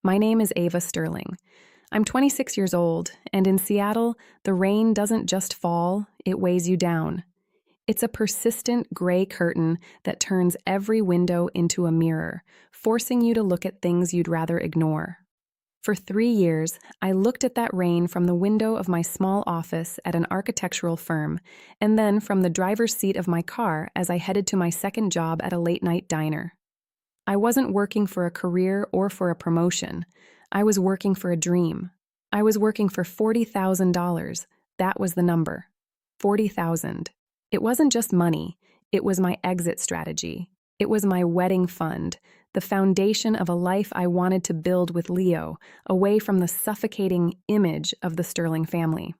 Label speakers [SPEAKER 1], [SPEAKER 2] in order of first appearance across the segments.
[SPEAKER 1] My name is Ava Sterling. I'm 26 years old, and in Seattle, the rain doesn't just fall, it weighs you down. It's a persistent gray curtain that turns every window into a mirror, forcing you to look at things you'd rather ignore. For 3 years, I looked at that rain from the window of my small office at an architectural firm, and then from the driver's seat of my car as I headed to my second job at a late-night diner. I wasn't working for a career or for a promotion. I was working for a dream. I was working for $40,000. That was the number. 40,000. It wasn't just money. It was my exit strategy. It was my wedding fund, the foundation of a life I wanted to build with Leo, away from the suffocating image of the Sterling family.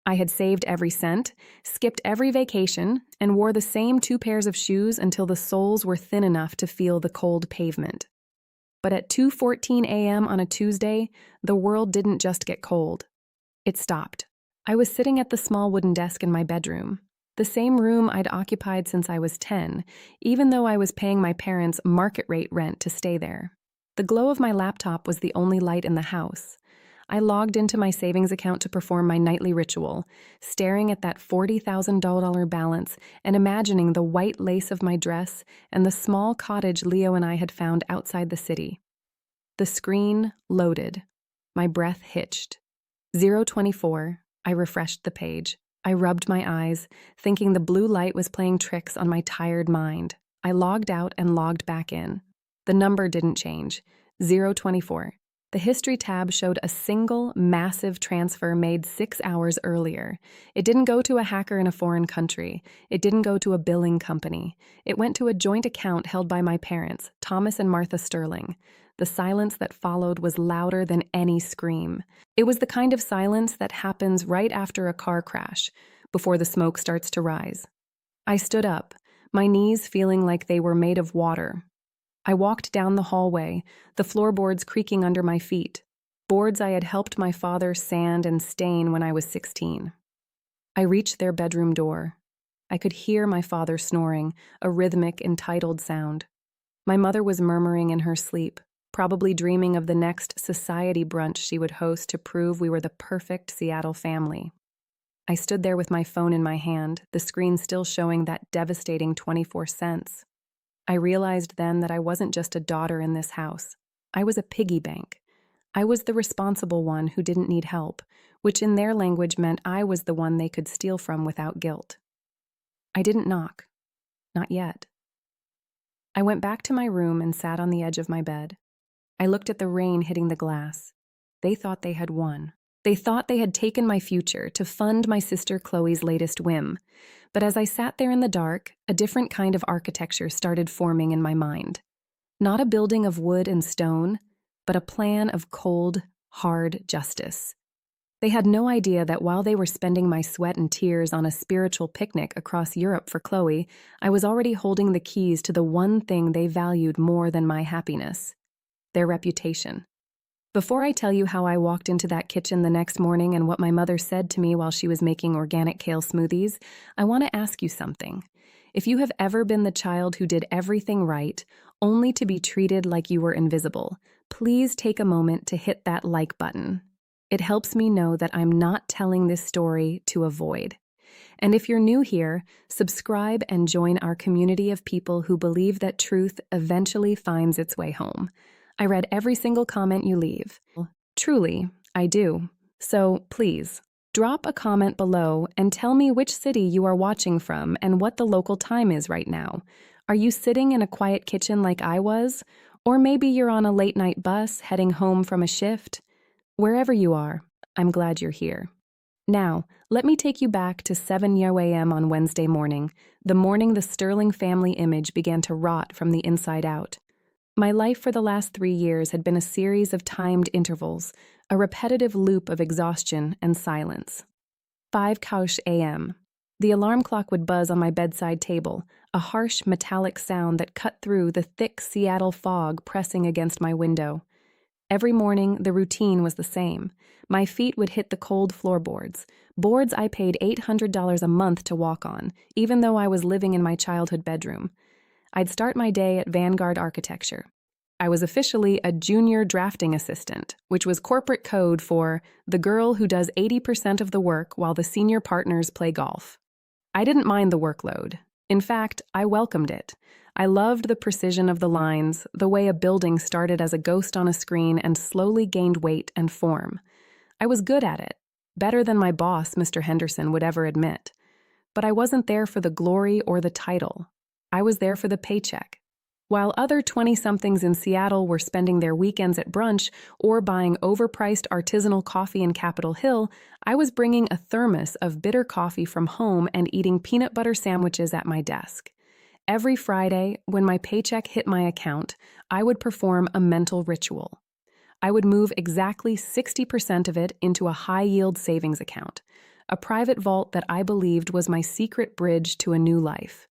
[SPEAKER 1] I had saved every cent, skipped every vacation, and wore the same 2 pairs of shoes until the soles were thin enough to feel the cold pavement. But at 2:14 a.m. on a Tuesday, the world didn't just get cold. It stopped. I was sitting at the small wooden desk in my bedroom, the same room I'd occupied since I was 10, even though I was paying my parents' market-rate rent to stay there. The glow of my laptop was the only light in the house. I logged into my savings account to perform my nightly ritual, staring at that $40,000 balance and imagining the white lace of my dress and the small cottage Leo and I had found outside the city. The screen loaded. My breath hitched. 024. I refreshed the page. I rubbed my eyes, thinking the blue light was playing tricks on my tired mind. I logged out and logged back in. The number didn't change. 024. The History tab showed a single, massive transfer made 6 hours earlier. It didn't go to a hacker in a foreign country. It didn't go to a billing company. It went to a joint account held by my parents, Thomas and Martha Sterling. The silence that followed was louder than any scream. It was the kind of silence that happens right after a car crash, before the smoke starts to rise. I stood up, my knees feeling like they were made of water. I walked down the hallway, the floorboards creaking under my feet, boards I had helped my father sand and stain when I was 16. I reached their bedroom door. I could hear my father snoring, a rhythmic, entitled sound. My mother was murmuring in her sleep, probably dreaming of the next society brunch she would host to prove we were the perfect Seattle family. I stood there with my phone in my hand, the screen still showing that devastating 24 cents. I realized then that I wasn't just a daughter in this house. I was a piggy bank. I was the responsible one who didn't need help, which in their language meant I was the one they could steal from without guilt. I didn't knock. Not yet. I went back to my room and sat on the edge of my bed. I looked at the rain hitting the glass. They thought they had won. They thought they had taken my future to fund my sister Chloe's latest whim. But as I sat there in the dark, a different kind of architecture started forming in my mind. Not a building of wood and stone, but a plan of cold, hard justice. They had no idea that while they were spending my sweat and tears on a spiritual picnic across Europe for Chloe, I was already holding the keys to the one thing they valued more than my happiness: their reputation. Before I tell you how I walked into that kitchen the next morning and what my mother said to me while she was making organic kale smoothies, I want to ask you something. If you have ever been the child who did everything right, only to be treated like you were invisible, please take a moment to hit that like button. It helps me know that I'm not telling this story to avoid. And if you're new here, subscribe and join our community of people who believe that truth eventually finds its way home. I read every single comment you leave. Truly, I do. So please, drop a comment below and tell me which city you are watching from and what the local time is right now. Are you sitting in a quiet kitchen like I was? Or maybe you're on a late-night bus heading home from a shift? Wherever you are, I'm glad you're here. Now, let me take you back to 7 a.m. on Wednesday morning, the morning the Sterling family image began to rot from the inside out. My life for the last 3 years had been a series of timed intervals, a repetitive loop of exhaustion and silence. 5 a.m. The alarm clock would buzz on my bedside table, a harsh metallic sound that cut through the thick Seattle fog pressing against my window. Every morning, the routine was the same. My feet would hit the cold floorboards, boards I paid $800 a month to walk on, even though I was living in my childhood bedroom. I'd start my day at Vanguard Architecture. I was officially a junior drafting assistant, which was corporate code for the girl who does 80% of the work while the senior partners play golf. I didn't mind the workload. In fact, I welcomed it. I loved the precision of the lines, the way a building started as a ghost on a screen and slowly gained weight and form. I was good at it, better than my boss, Mr. Henderson, would ever admit. But I wasn't there for the glory or the title. I was there for the paycheck. While other 20-somethings in Seattle were spending their weekends at brunch or buying overpriced artisanal coffee in Capitol Hill, I was bringing a thermos of bitter coffee from home and eating peanut butter sandwiches at my desk. Every Friday, when my paycheck hit my account, I would perform a mental ritual. I would move exactly 60% of it into a high-yield savings account, a private vault that I believed was my secret bridge to a new life.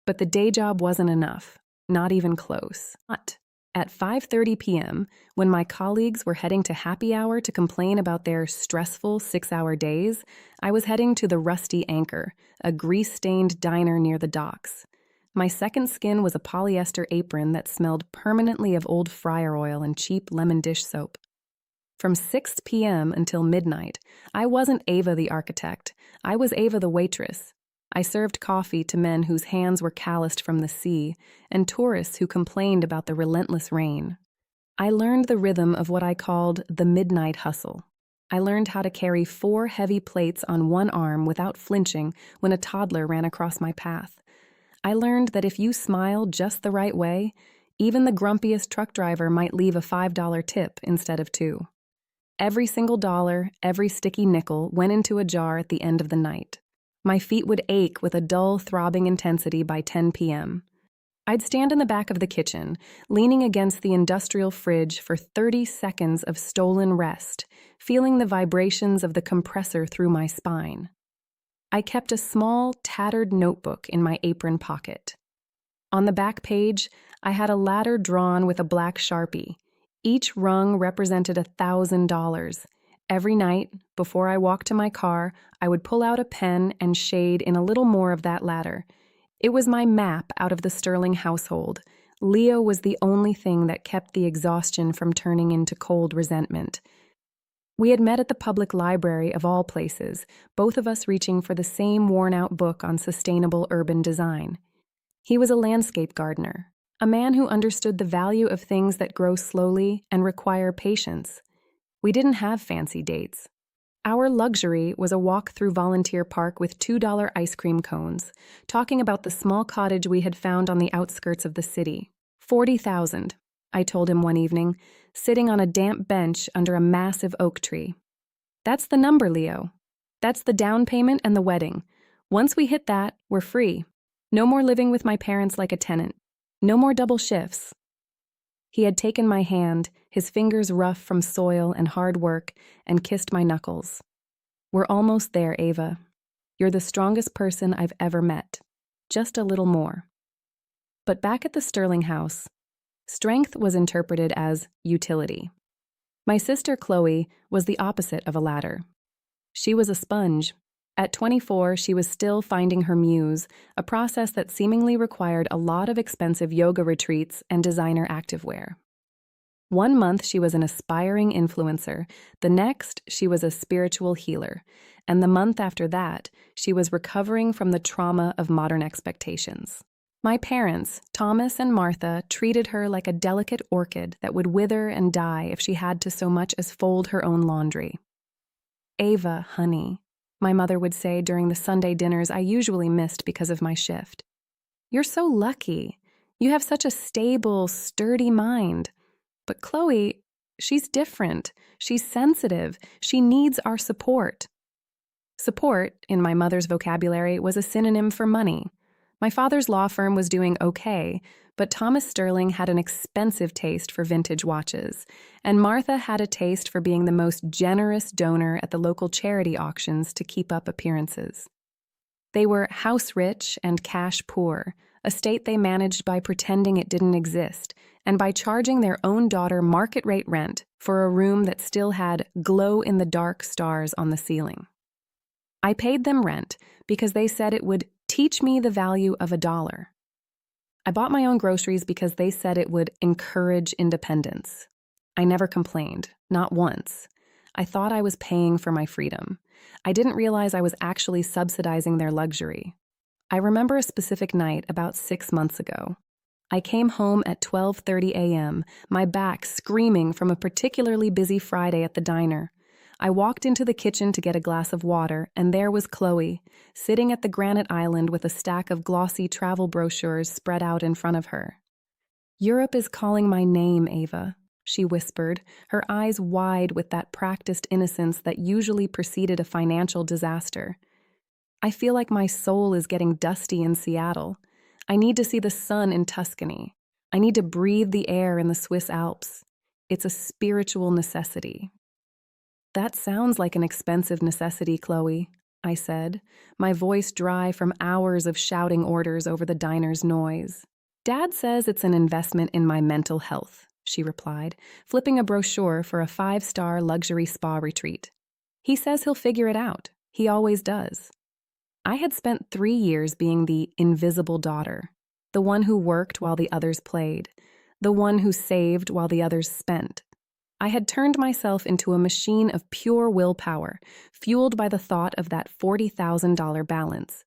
[SPEAKER 1] But the day job wasn't enough. Not even close. At 5:30 p.m., when my colleagues were heading to happy hour to complain about their stressful 6-hour days, I was heading to the Rusty Anchor, a grease-stained diner near the docks. My second skin was a polyester apron that smelled permanently of old fryer oil and cheap lemon dish soap. From 6 p.m. until midnight, I wasn't Ava the architect. I was Ava the waitress. I served coffee to men whose hands were calloused from the sea and tourists who complained about the relentless rain. I learned the rhythm of what I called the midnight hustle. I learned how to carry 4 heavy plates on one arm without flinching when a toddler ran across my path. I learned that if you smile just the right way, even the grumpiest truck driver might leave a $5 tip instead of 2. Every single dollar, every sticky nickel went into a jar at the end of the night. My feet would ache with a dull, throbbing intensity by 10 p.m. I'd stand in the back of the kitchen, leaning against the industrial fridge for 30 seconds of stolen rest, feeling the vibrations of the compressor through my spine. I kept a small, tattered notebook in my apron pocket. On the back page, I had a ladder drawn with a black Sharpie. Each rung represented $1,000. Every night, before I walked to my car, I would pull out a pen and shade in a little more of that ladder. It was my map out of the Sterling household. Leo was the only thing that kept the exhaustion from turning into cold resentment. We had met at the public library of all places, both of us reaching for the same worn-out book on sustainable urban design. He was a landscape gardener, a man who understood the value of things that grow slowly and require patience. We didn't have fancy dates. Our luxury was a walk through Volunteer Park with $2 ice cream cones, talking about the small cottage we had found on the outskirts of the city. $40,000, I told him one evening, sitting on a damp bench under a massive oak tree. That's the number, Leo. That's the down payment and the wedding. Once we hit that, we're free. No more living with my parents like a tenant. No more double shifts. He had taken my hand, his fingers rough from soil and hard work, and kissed my knuckles. We're almost there, Ava. You're the strongest person I've ever met. Just a little more. But back at the Sterling house, strength was interpreted as utility. My sister Chloe was the opposite of a ladder. She was a sponge. At 24, she was still finding her muse, a process that seemingly required a lot of expensive yoga retreats and designer activewear. One month, she was an aspiring influencer. The next, she was a spiritual healer. And the month after that, she was recovering from the trauma of modern expectations. My parents, Thomas and Martha, treated her like a delicate orchid that would wither and die if she had to so much as fold her own laundry. Ava, honey, my mother would say during the Sunday dinners I usually missed because of my shift. You're so lucky. You have such a stable, sturdy mind. But Chloe, she's different. She's sensitive. She needs our support. Support, in my mother's vocabulary, was a synonym for money. My father's law firm was doing okay, but Thomas Sterling had an expensive taste for vintage watches, and Martha had a taste for being the most generous donor at the local charity auctions to keep up appearances. They were house rich and cash poor, a state they managed by pretending it didn't exist, and by charging their own daughter market-rate rent for a room that still had glow-in-the-dark stars on the ceiling. I paid them rent because they said it would teach me the value of $1. I bought my own groceries because they said it would encourage independence. I never complained, not once. I thought I was paying for my freedom. I didn't realize I was actually subsidizing their luxury. I remember a specific night about 6 months ago. I came home at 12:30 a.m., my back screaming from a particularly busy Friday at the diner. I walked into the kitchen to get a glass of water, and there was Chloe, sitting at the granite island with a stack of glossy travel brochures spread out in front of her. "Europe is calling my name, Ava," she whispered, her eyes wide with that practiced innocence that usually preceded a financial disaster. "I feel like my soul is getting dusty in Seattle. I need to see the sun in Tuscany. I need to breathe the air in the Swiss Alps. It's a spiritual necessity." "That sounds like an expensive necessity, Chloe," I said, my voice dry from hours of shouting orders over the diner's noise. "Dad says it's an investment in my mental health," she replied, flipping a brochure for a 5-star luxury spa retreat. "He says he'll figure it out. He always does." I had spent 3 years being the invisible daughter, the one who worked while the others played, the one who saved while the others spent. I had turned myself into a machine of pure willpower, fueled by the thought of that $40,000 balance.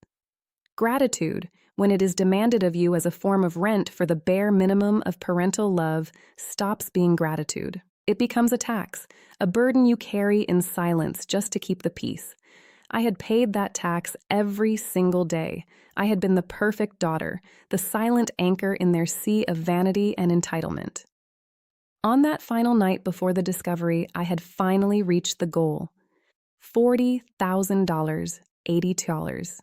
[SPEAKER 1] Gratitude, when it is demanded of you as a form of rent for the bare minimum of parental love, stops being gratitude. It becomes a tax, a burden you carry in silence just to keep the peace. I had paid that tax every single day. I had been the perfect daughter, the silent anchor in their sea of vanity and entitlement. On that final night before the discovery, I had finally reached the goal. $40,000, $80.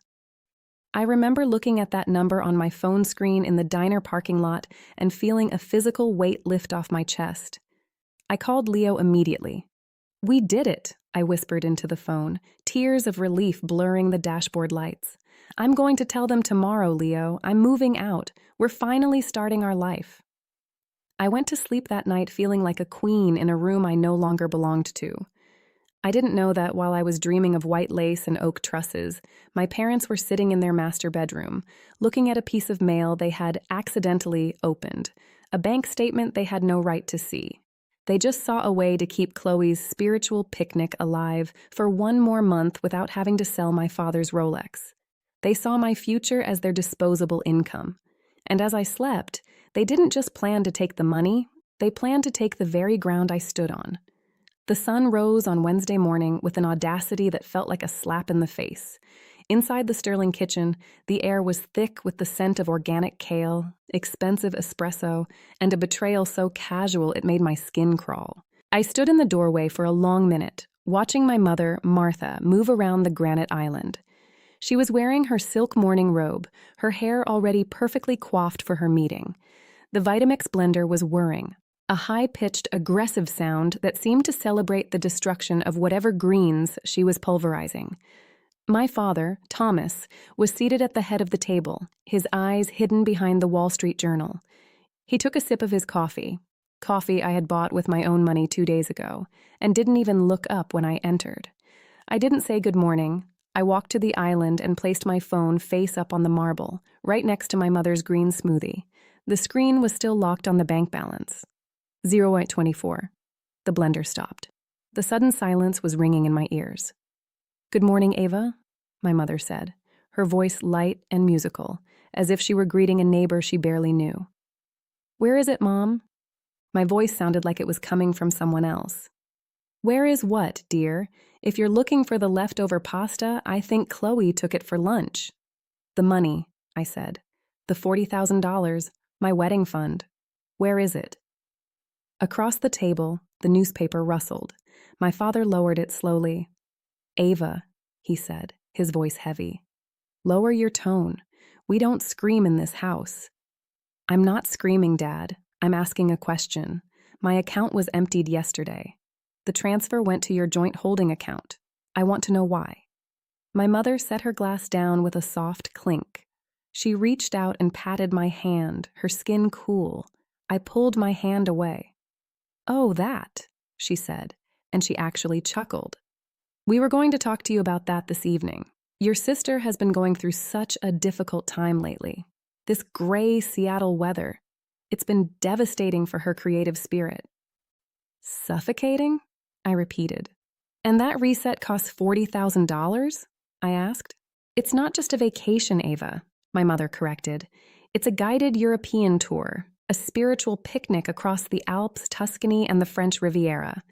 [SPEAKER 1] I remember looking at that number on my phone screen in the diner parking lot and feeling a physical weight lift off my chest. I called Leo immediately. "We did it," I whispered into the phone, tears of relief blurring the dashboard lights. "I'm going to tell them tomorrow, Leo. I'm moving out. We're finally starting our life." I went to sleep that night feeling like a queen in a room I no longer belonged to. I didn't know that while I was dreaming of white lace and oak trusses, my parents were sitting in their master bedroom, looking at a piece of mail they had accidentally opened, a bank statement they had no right to see. They just saw a way to keep Chloe's spiritual picnic alive for one more month without having to sell my father's Rolex. They saw my future as their disposable income. And as I slept, they didn't just plan to take the money, they planned to take the very ground I stood on. The sun rose on Wednesday morning with an audacity that felt like a slap in the face. Inside the Sterling kitchen, the air was thick with the scent of organic kale, expensive espresso, and a betrayal so casual it made my skin crawl. I stood in the doorway for a long minute, watching my mother, Martha, move around the granite island. She was wearing her silk morning robe, her hair already perfectly coiffed for her meeting. The Vitamix blender was whirring, a high-pitched, aggressive sound that seemed to celebrate the destruction of whatever greens she was pulverizing. My father, Thomas, was seated at the head of the table, his eyes hidden behind the Wall Street Journal. He took a sip of his coffee I had bought with my own money 2 days ago, and didn't even look up when I entered. I didn't say good morning. I walked to the island and placed my phone face up on the marble, right next to my mother's green smoothie. The screen was still locked on the bank balance. 0.24. The blender stopped. The sudden silence was ringing in my ears. "Good morning, Ava," my mother said, her voice light and musical, as if she were greeting a neighbor she barely knew. "Where is it, Mom?" My voice sounded like it was coming from someone else. "Where is what, dear? If you're looking for the leftover pasta, I think Chloe took it for lunch." "The money," I said. "The $40,000, my wedding fund. Where is it?" Across the table, the newspaper rustled. My father lowered it slowly. "Ava," he said, his voice heavy. "Lower your tone. We don't scream in this house." "I'm not screaming, Dad. I'm asking a question. My account was emptied yesterday. The transfer went to your joint holding account. I want to know why." My mother set her glass down with a soft clink. She reached out and patted my hand, her skin cool. I pulled my hand away. "Oh, that," she said, and she actually chuckled. "We were going to talk to you about that this evening. Your sister has been going through such a difficult time lately. this gray Seattle weather. It's been devastating for her creative spirit. Suffocating? I repeated. And that reset costs $40,000? I asked. It's not just a vacation, Ava, my mother corrected. It's a guided European tour, a spiritual picnic across the Alps, Tuscany, and the French Riviera.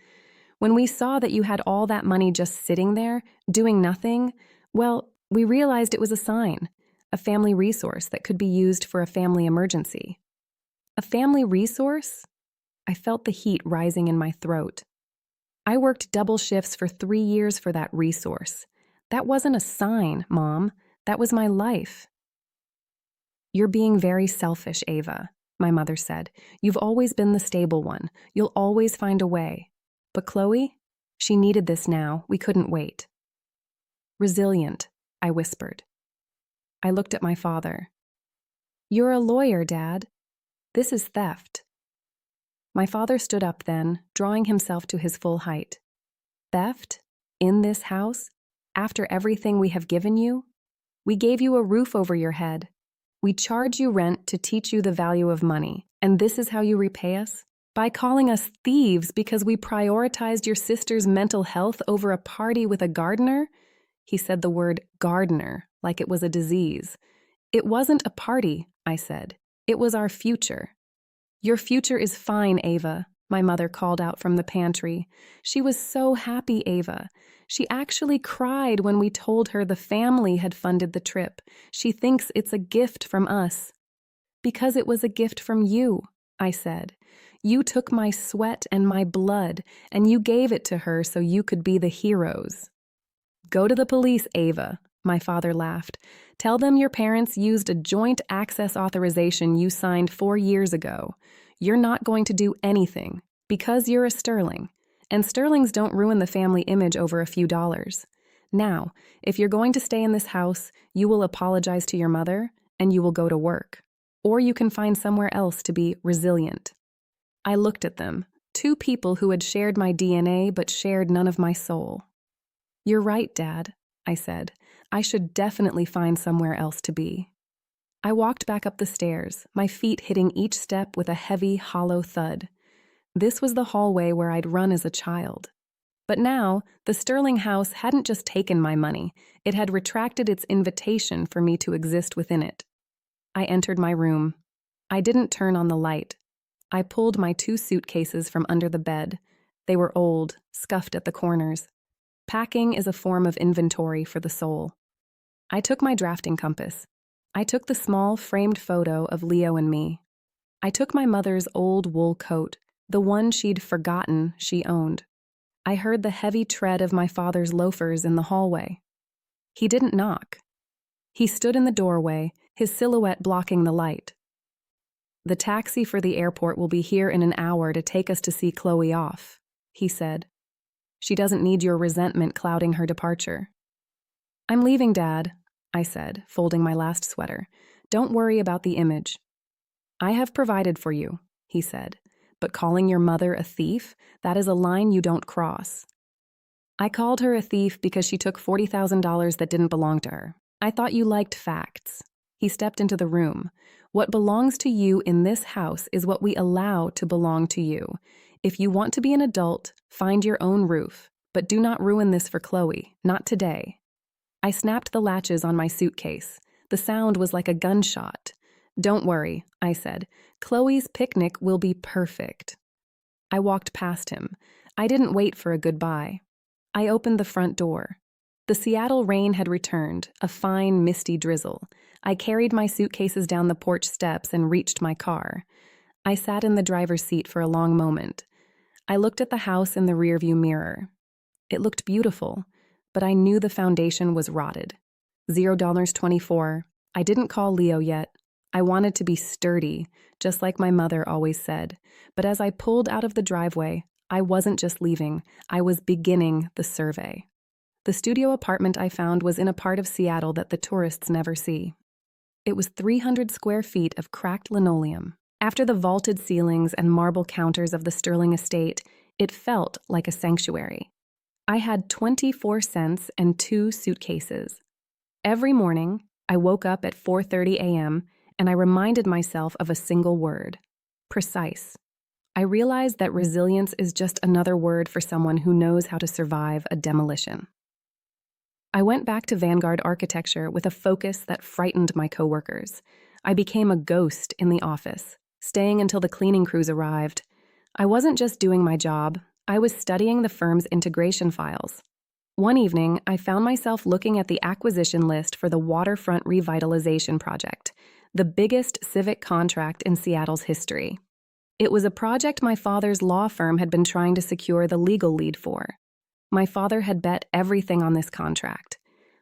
[SPEAKER 1] When we saw that you had all that money just sitting there, doing nothing, well, we realized it was a sign, a family resource that could be used for a family emergency. A family resource? I felt the heat rising in my throat. I worked double shifts for 3 years for that resource. That wasn't a sign, Mom. That was my life. You're being very selfish, Ava, my mother said. You've always been the stable one. You'll always find a way. But Chloe? She needed this now. We couldn't wait. Resilient, I whispered. I looked at my father. You're a lawyer, Dad. This is theft. My father stood up then, drawing himself to his full height. Theft? In this house? After everything we have given you? We gave you a roof over your head. We charge you rent to teach you the value of money, and this is how you repay us? By calling us thieves because we prioritized your sister's mental health over a party with a gardener? He said the word gardener like it was a disease. It wasn't a party, I said. It was our future. Your future is fine, Ava, my mother called out from the pantry. She was so happy, Ava. She actually cried when we told her the family had funded the trip. She thinks it's a gift from us. Because it was a gift from you, I said. You took my sweat and my blood, and you gave it to her so you could be the heroes. Go to the police, Ava, my father laughed. Tell them your parents used a joint access authorization you signed 4 years ago. You're not going to do anything, because you're a Sterling. And Sterlings don't ruin the family image over a few dollars. Now, if you're going to stay in this house, you will apologize to your mother, and you will go to work. Or you can find somewhere else to be resilient. I looked at them, 2 people who had shared my DNA but shared none of my soul. You're right, Dad, I said. I should definitely find somewhere else to be. I walked back up the stairs, my feet hitting each step with a heavy, hollow thud. This was the hallway where I'd run as a child. But now, the Sterling house hadn't just taken my money, it had retracted its invitation for me to exist within it. I entered my room. I didn't turn on the light. I pulled my 2 suitcases from under the bed. They were old, scuffed at the corners. Packing is a form of inventory for the soul. I took my drafting compass. I took the small framed photo of Leo and me. I took my mother's old wool coat, the one she'd forgotten she owned. I heard the heavy tread of my father's loafers in the hallway. He didn't knock. He stood in the doorway, his silhouette blocking the light. The taxi for the airport will be here in an hour to take us to see Chloe off, he said. She doesn't need your resentment clouding her departure. I'm leaving, Dad, I said, folding my last sweater. Don't worry about the image. I have provided for you, he said, but calling your mother a thief, that is a line you don't cross. I called her a thief because she took $40,000 that didn't belong to her. I thought you liked facts. He stepped into the room. What belongs to you in this house is what we allow to belong to you. If you want to be an adult, find your own roof, but do not ruin this for Chloe, not today. I snapped the latches on my suitcase. The sound was like a gunshot. Don't worry, I said. Chloe's picnic will be perfect. I walked past him. I didn't wait for a goodbye. I opened the front door. The Seattle rain had returned, a fine, misty drizzle. I carried my suitcases down the porch steps and reached my car. I sat in the driver's seat for a long moment. I looked at the house in the rearview mirror. It looked beautiful, but I knew the foundation was rotted. $0.24. I didn't call Leo yet. I wanted to be sturdy, just like my mother always said. But as I pulled out of the driveway, I wasn't just leaving. I was beginning the survey. The studio apartment I found was in a part of Seattle that the tourists never see. It was 300 square feet of cracked linoleum. After the vaulted ceilings and marble counters of the Sterling estate, it felt like a sanctuary. I had 24 cents and 2 suitcases. Every morning, I woke up at 4:30 a.m., and I reminded myself of a single word: precise. I realized that resilience is just another word for someone who knows how to survive a demolition. I went back to Vanguard architecture with a focus that frightened my coworkers. I became a ghost in the office, staying until the cleaning crews arrived. I wasn't just doing my job, I was studying the firm's integration files. One evening, I found myself looking at the acquisition list for the waterfront revitalization project, the biggest civic contract in Seattle's history. It was a project my father's law firm had been trying to secure the legal lead for. My father had bet everything on this contract,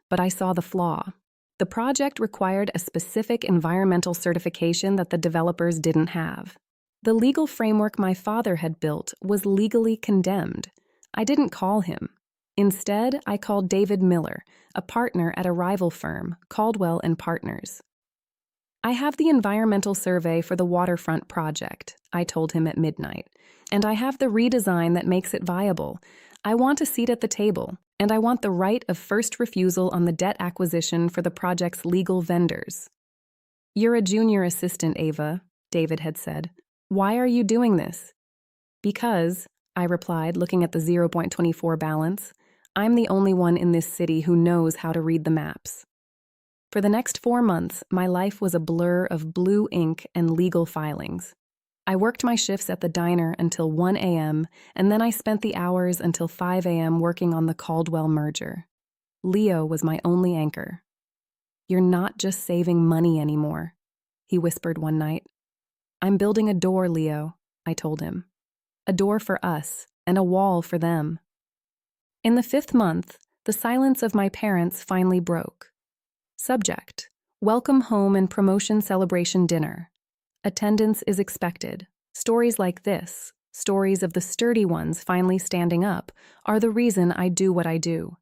[SPEAKER 1] but I saw the flaw. The project required a specific environmental certification that the developers didn't have. The legal framework my father had built was legally condemned. I didn't call him. Instead, I called David Miller, a partner at a rival firm, Caldwell and Partners. "I have the environmental survey for the waterfront project," I told him at midnight, "and I have the redesign that makes it viable. I want a seat at the table, and I want the right of first refusal on the debt acquisition for the project's legal vendors." "You're a junior assistant, Ava," David had said. "Why are you doing this?" "Because," I replied, looking at the 0.24 balance, "I'm the only one in this city who knows how to read the maps." For the next 4 months, my life was a blur of blue ink and legal filings. I worked my shifts at the diner until 1 a.m., and then I spent the hours until 5 a.m. working on the Caldwell merger. Leo was my only anchor. "You're not just saving money anymore," he whispered one night. "I'm building a door, Leo," I told him. "A door for us, and a wall for them." In the 5th month, the silence of my parents finally broke. Subject: welcome home and promotion celebration dinner. Attendance is expected. Stories like this, stories of the sturdy ones finally standing up, are the reason I do what I do.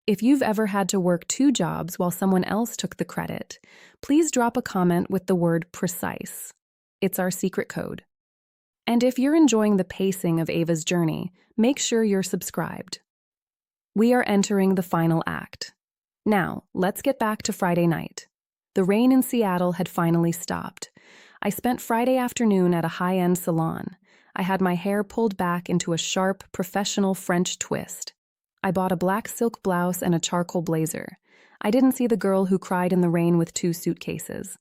[SPEAKER 1] If you've ever had to work 2 jobs while someone else took the credit, please drop a comment with the word precise. It's our secret code. And if you're enjoying the pacing of Ava's journey, make sure you're subscribed. We are entering the final act. Now, let's get back to Friday night. The rain in Seattle had finally stopped. I spent Friday afternoon at a high-end salon. I had my hair pulled back into a sharp, professional French twist. I bought a black silk blouse and a charcoal blazer. I didn't see the girl who cried in the rain with 2 suitcases.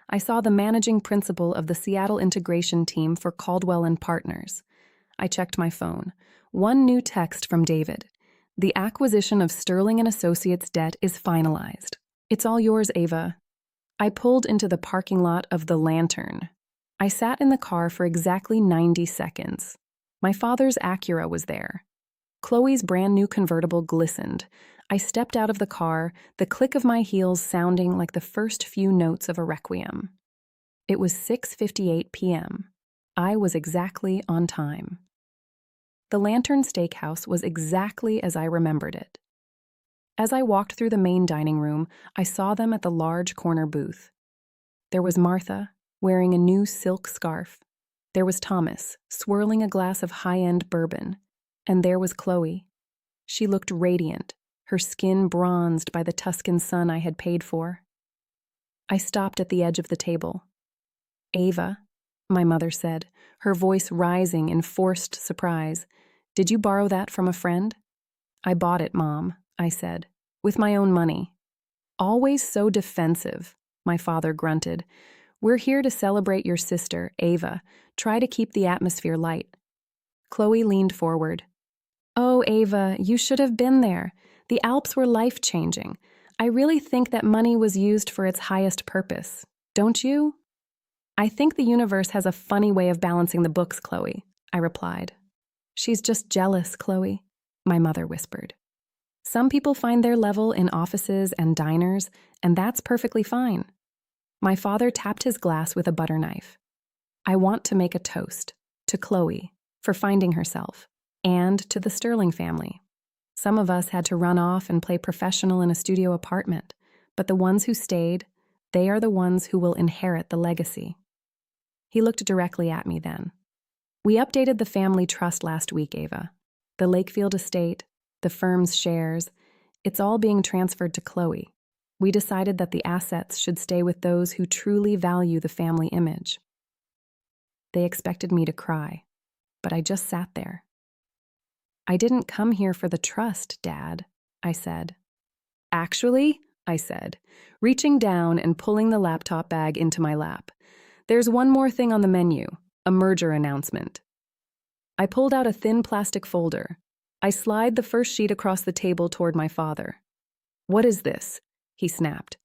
[SPEAKER 1] I saw the managing principal of the Seattle integration team for Caldwell and Partners. I checked my phone. One new text from David. "The acquisition of Sterling & Associates debt is finalized. It's all yours, Ava." I pulled into the parking lot of the Lantern. I sat in the car for exactly 90 seconds. My father's Acura was there. Chloe's brand new convertible glistened. I stepped out of the car, the click of my heels sounding like the first few notes of a requiem. It was 6:58 p.m. I was exactly on time. The Lantern Steakhouse was exactly as I remembered it. As I walked through the main dining room, I saw them at the large corner booth. There was Martha, wearing a new silk scarf. There was Thomas, swirling a glass of high-end bourbon. And there was Chloe. She looked radiant, her skin bronzed by the Tuscan sun I had paid for. I stopped at the edge of the table. "Ava," my mother said, her voice rising in forced surprise, "did you borrow that from a friend?" "I bought it, Mom," I said, "with my own money." "Always so defensive," my father grunted. "We're here to celebrate your sister, Ava. Try to keep the atmosphere light." Chloe leaned forward. "Oh, Ava, you should have been there. The Alps were life-changing. I really think that money was used for its highest purpose. Don't you?" "I think the universe has a funny way of balancing the books, Chloe," I replied. "She's just jealous, Chloe," my mother whispered. "Some people find their level in offices and diners, and that's perfectly fine." My father tapped his glass with a butter knife. "I want to make a toast to Chloe for finding herself, and to the Sterling family. Some of us had to run off and play professional in a studio apartment, but the ones who stayed, they are the ones who will inherit the legacy." He looked directly at me then. "We updated the family trust last week, Ava. The Lakefield estate, the firm's shares, it's all being transferred to Chloe. We decided that the assets should stay with those who truly value the family image. They expected me to cry, but I just sat there. I didn't come here for the trust, Dad, I said. Actually, I said, reaching down and pulling the laptop bag into my lap. There's one more thing on the menu, a merger announcement. I pulled out a thin plastic folder. I slid the first sheet across the table toward my father. What is this? He snapped.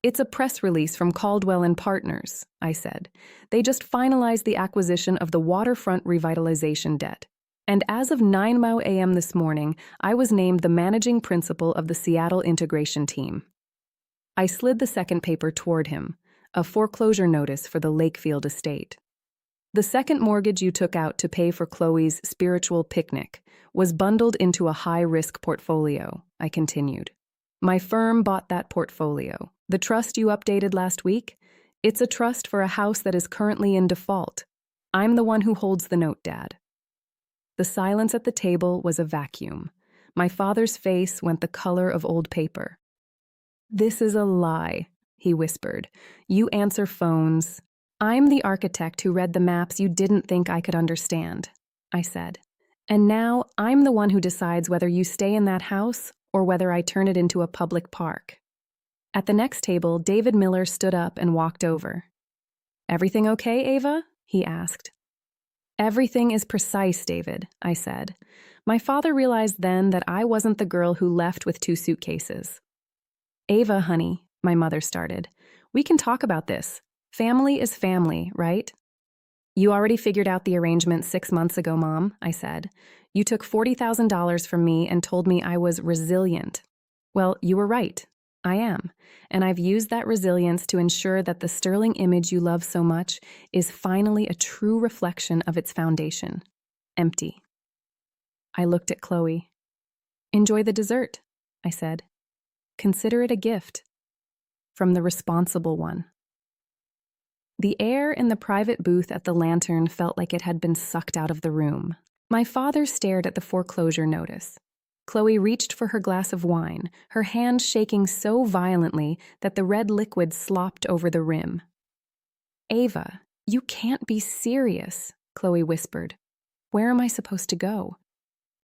[SPEAKER 1] It's a press release from Caldwell and Partners, I said. They just finalized the acquisition of the waterfront revitalization debt. And as of 9 a.m. this morning, I was named the managing principal of the Seattle integration team. I slid the second paper toward him, a foreclosure notice for the Lakefield estate. The second mortgage you took out to pay for Chloe's spiritual picnic was bundled into a high-risk portfolio, I continued. My firm bought that portfolio. The trust you updated last week? It's a trust for a house that is currently in default. I'm the one who holds the note, Dad. The silence at the table was a vacuum. My father's face went the color of old paper. This is a lie, he whispered. You answer phones. I'm the architect who read the maps you didn't think I could understand, I said. And now I'm the one who decides whether you stay in that house or whether I turn it into a public park. At the next table, David Miller stood up and walked over. Everything okay, Ava? He asked. Everything is precise, David, I said. My father realized then that I wasn't the girl who left with 2 suitcases. Ava, honey, my mother started. We can talk about this. Family is family, right? You already figured out the arrangement 6 months ago, Mom, I said. You took $40,000 from me and told me I was resilient. Well, you were right. I am. And I've used that resilience to ensure that the sterling image you love so much is finally a true reflection of its foundation. Empty. I looked at Chloe. Enjoy the dessert, I said. Consider it a gift. From the responsible one. The air in the private booth at the Lantern felt like it had been sucked out of the room. My father stared at the foreclosure notice. Chloe reached for her glass of wine, her hand shaking so violently that the red liquid slopped over the rim. Ava, you can't be serious, Chloe whispered. Where am I supposed to go?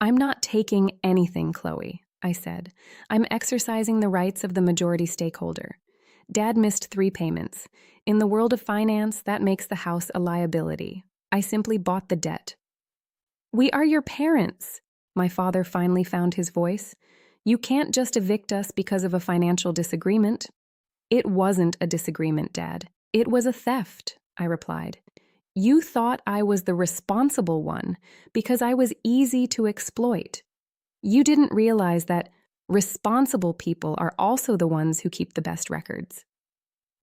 [SPEAKER 1] I'm not taking anything, Chloe, I said. I'm exercising the rights of the majority stakeholder. Dad missed 3 payments. In the world of finance, that makes the house a liability. I simply bought the debt. We are your parents. My father finally found his voice. You can't just evict us because of a financial disagreement. It wasn't a disagreement, Dad. It was a theft, I replied. You thought I was the responsible one because I was easy to exploit. You didn't realize that responsible people are also the ones who keep the best records.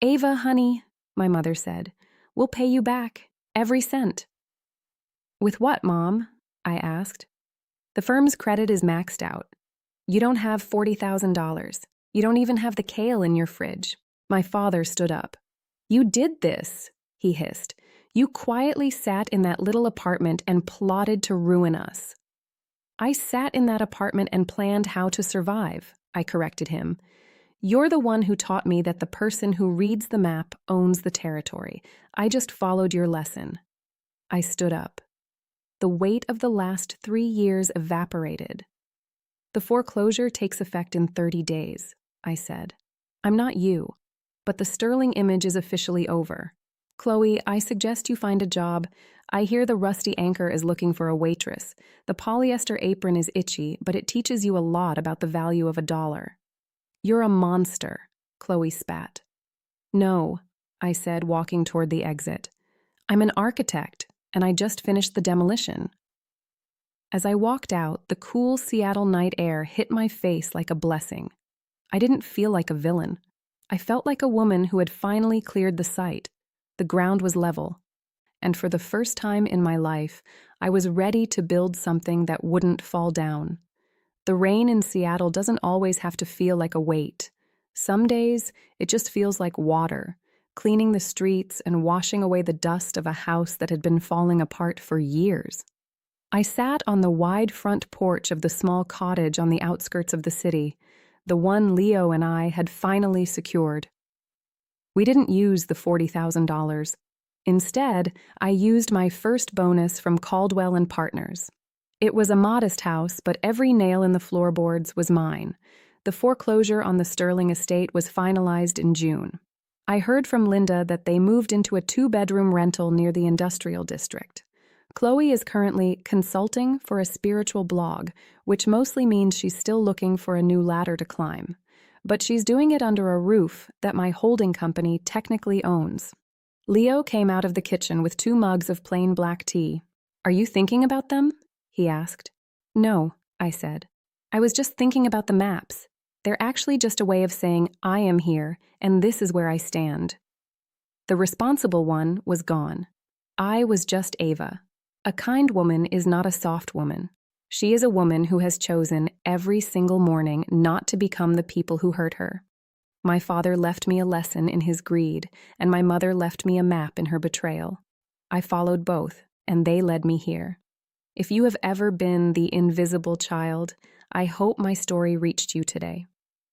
[SPEAKER 1] Ava, honey, my mother said, we'll pay you back, every cent. With what, Mom? I asked. The firm's credit is maxed out. You don't have $40,000. You don't even have the kale in your fridge. My father stood up. You did this, he hissed. You quietly sat in that little apartment and plotted to ruin us. I sat in that apartment and planned how to survive, I corrected him. You're the one who taught me that the person who reads the map owns the territory. I just followed your lesson. I stood up. The weight of the last 3 years evaporated. The foreclosure takes effect in 30 days, I said. I'm not you, but the sterling image is officially over. Chloe, I suggest you find a job. I hear the rusty anchor is looking for a waitress. The polyester apron is itchy, but it teaches you a lot about the value of $1. You're a monster, Chloe spat. No, I said, walking toward the exit. I'm an architect, and I just finished the demolition. As I walked out, the cool Seattle night air hit my face like a blessing. I didn't feel like a villain. I felt like a woman who had finally cleared the site. The ground was level. And for the first time in my life, I was ready to build something that wouldn't fall down. The rain in Seattle doesn't always have to feel like a weight. Some days, it just feels like water, cleaning the streets and washing away the dust of a house that had been falling apart for years. I sat on the wide front porch of the small cottage on the outskirts of the city. the one Leo and I had finally secured. We didn't use the $40,000. Instead, I used my first bonus from Caldwell and Partners. It was a modest house, but every nail in the floorboards was mine. The foreclosure on the Sterling estate was finalized in June. I heard from Linda that they moved into a 2-bedroom rental near the industrial district. Chloe is currently consulting for a spiritual blog, which mostly means she's still looking for a new ladder to climb. But she's doing it under a roof that my holding company technically owns. Leo came out of the kitchen with 2 mugs of plain black tea. "Are you thinking about them?" he asked. "No," I said. "I was just thinking about the maps. They're actually just a way of saying I am here and this is where I stand." The responsible one was gone. I was just Ava. A kind woman is not a soft woman. She is a woman who has chosen every single morning not to become the people who hurt her. My father left me a lesson in his greed, and my mother left me a map in her betrayal. I followed both, and they led me here. If you have ever been the invisible child, I hope my story reached you today.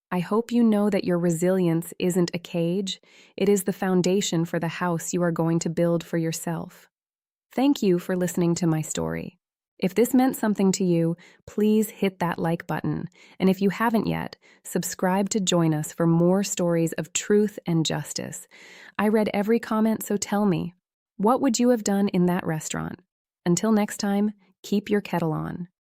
[SPEAKER 1] I hope you know that your resilience isn't a cage, it is the foundation for the house you are going to build for yourself. Thank you for listening to my story. If this meant something to you, please hit that like button. And if you haven't yet, subscribe to join us for more stories of truth and justice. I read every comment, so tell me, what would you have done in that restaurant? Until next time, keep your kettle on.